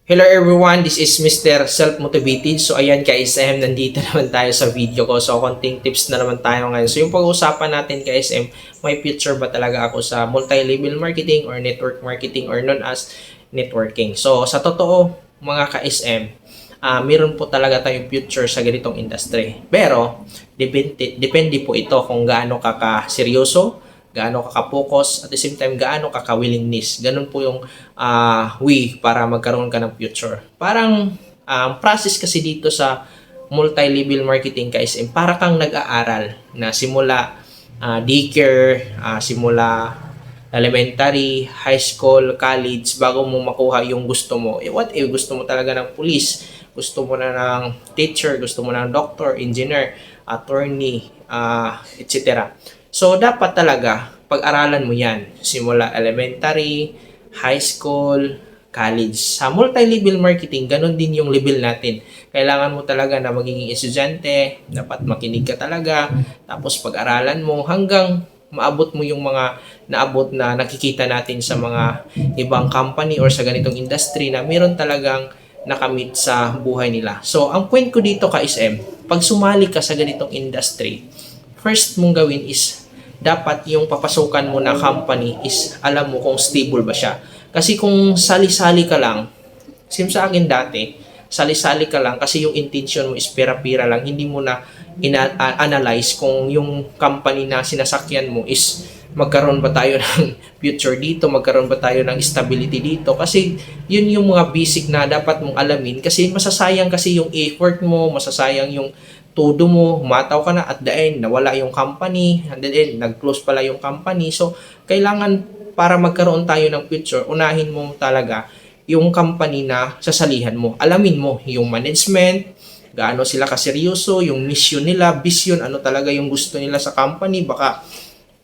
Hello everyone, this is Mr. Self-Motivated. So ayan ka-SM, nandito naman tayo sa video ko. So konting tips na naman tayo ngayon. So yung pag-uusapan natin ka-SM, may future ba talaga ako sa multi-level marketing or network marketing or known as networking. So sa totoo mga ka-SM, meron po talaga tayong future sa ganitong industry. Pero depende po ito kung gaano ka ka-seryoso, gaano ka ka-focus, at the same time, gaano ka ka-willingness. Ganun po yung way para magkaroon ka ng future. Parang process kasi dito sa multi-level marketing ka-SM, para kang nag-aaral na simula daycare, simula elementary, high school, college, bago mo makuha yung gusto mo. What if gusto mo talaga ng police, gusto mo na ng teacher, gusto mo ng doctor, engineer, attorney, etc. So, dapat talaga, pag-aralan mo yan. Simula elementary, high school, college. Sa multi-level marketing, ganun din yung level natin. Kailangan mo talaga na magiging estudyante, dapat makinig ka talaga, tapos pag-aralan mo hanggang maabot mo yung mga naabot na nakikita natin sa mga ibang company or sa ganitong industry na meron talagang nakamit sa buhay nila. So, ang point ko dito ka-SM, pag sumali ka sa ganitong industry, first mong gawin is dapat yung papasukan mo na company is alam mo kung stable ba siya. Kasi kung sali-sali ka lang, sa akin dati, sali-sali ka lang kasi yung intention mo is pera-pera lang, hindi mo na analyze kung yung company na sinasakyan mo is magkaroon ba tayo ng future dito, magkaroon ba tayo ng stability dito. Kasi yun yung mga basic na dapat mong alamin kasi masasayang kasi yung effort mo, masasayang yung todo mo, humataw ka na at the end, nawala yung company, and then nag-close pala yung company. So, kailangan para magkaroon tayo ng future, unahin mo talaga yung company na sasalihan mo. Alamin mo yung management, gaano sila kaseryoso, yung mission nila, vision, ano talaga yung gusto nila sa company. Baka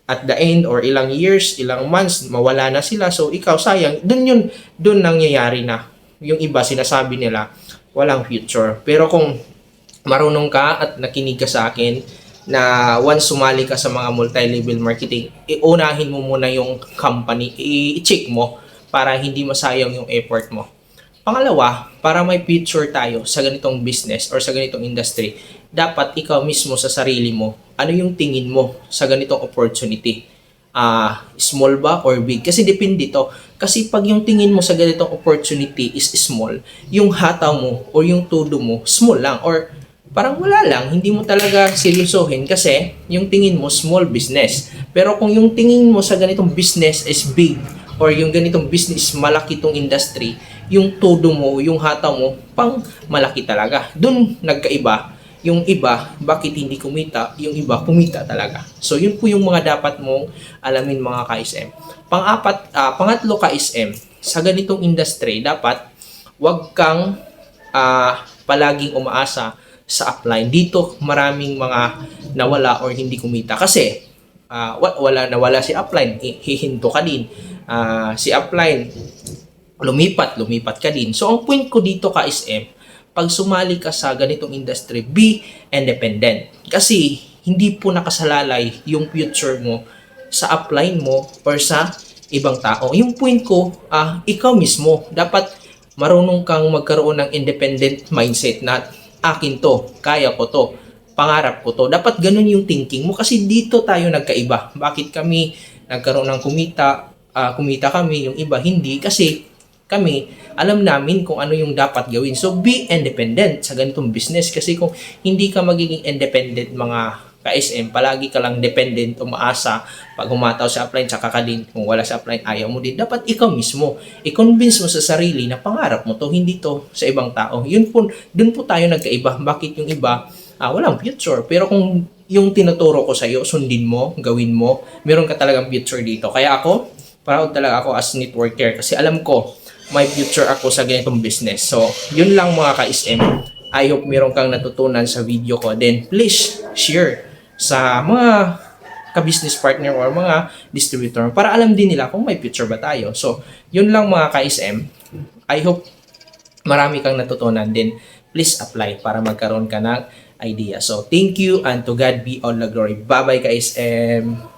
at the end or ilang years, ilang months, mawala na sila. So, ikaw, sayang. Dun nangyayari na. Yung iba, sinasabi nila, walang future. Pero kung marunong ka at nakinig ka sa akin na once sumali ka sa mga multi-level marketing, iunahin mo muna yung company, i-check mo para hindi masayang yung effort mo. Pangalawa, para may future tayo sa ganitong business or sa ganitong industry, dapat ikaw mismo sa sarili mo, ano yung tingin mo sa ganitong opportunity? Small ba or big? Kasi depende to. Kasi pag yung tingin mo sa ganitong opportunity is small, yung hataw mo or yung todo mo, small lang or parang wala lang, hindi mo talaga seryosohin kasi yung tingin mo small business. Pero kung yung tingin mo sa ganitong business is big or yung ganitong business malaki tong industry, yung todo mo, yung hataw mo, pang malaki talaga. Doon nagkaiba. Yung iba, bakit hindi kumita? Yung iba, kumita talaga. So, yun po yung mga dapat mong alamin mga ka-SM. Pangatlo ka-SM, sa ganitong industry, dapat wag kang palaging umaasa sa upline. Dito maraming mga nawala or hindi kumita kasi nawala si upline, hihinto ka din. Si upline lumipat ka din. So ang point ko dito ka SM, pag sumali ka sa ganitong industry, be independent. Kasi hindi po nakasalalay yung future mo sa upline mo or sa ibang tao. Yung point ko, ikaw mismo dapat marunong kang magkaroon ng independent mindset na akin to, kaya ko to, pangarap ko to. Dapat ganun yung thinking mo kasi dito tayo nagkaiba. Bakit kami nagkaroon ng kumita kami, yung iba hindi kasi kami alam namin kung ano yung dapat gawin. So be independent sa ganitong business kasi kung hindi ka magiging independent mga ka-SM, palagi ka lang dependent, umaasa, pag humataw sa upline, tsaka ka din, kung wala sa upline, ayaw mo din. Dapat ikaw mismo, i-convince mo sa sarili na pangarap mo to, hindi to sa ibang tao. Dun po tayo nagkaiba. Bakit yung iba, walang future. Pero kung yung tinuturo ko sa iyo, sundin mo, gawin mo, meron ka talagang future dito. Kaya ako, proud talaga ako as networker kasi alam ko, may future ako sa ganitong business. So, yun lang mga ka-SM. I hope meron kang natutunan sa video ko. Then, please share sa mga ka-business partner or mga distributor para alam din nila kung may future ba tayo. So, yun lang mga ka-SM. I hope marami kang natutunan. Then, please apply para magkaroon ka ng idea. So, thank you and to God be all the glory. Bye-bye ka-SM!